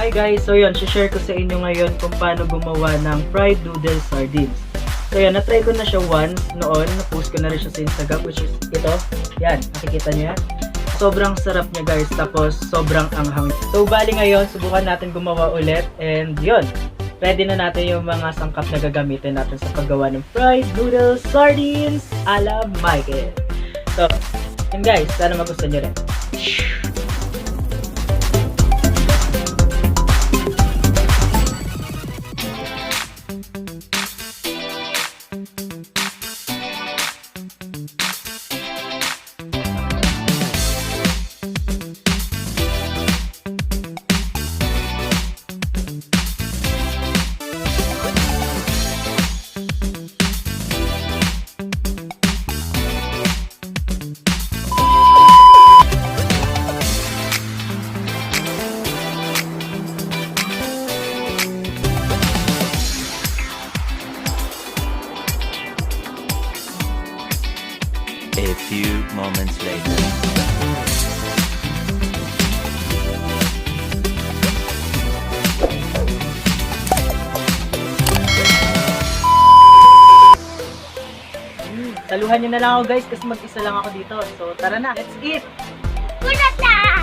Hi guys! So yun, share ko sa inyo ngayon kung paano gumawa ng fried noodle sardines. So yun, na-try ko na siya once noon. Na-post ko na rin siya sa Instagram, which is ito. Yan, nakikita nyo yan. Sobrang sarap niya guys, tapos sobrang anghang. So bali ngayon, subukan natin gumawa ulit. And yun, ready na natin yung mga sangkap na gagamitin natin sa paggawa ng fried noodle sardines a la Michael. So, yun guys, sana magustuhan nyo rin. A few moments later. Saluhan nyo na lang ako guys kasi mag-isa lang ako dito. So tara na, let's eat! Punata!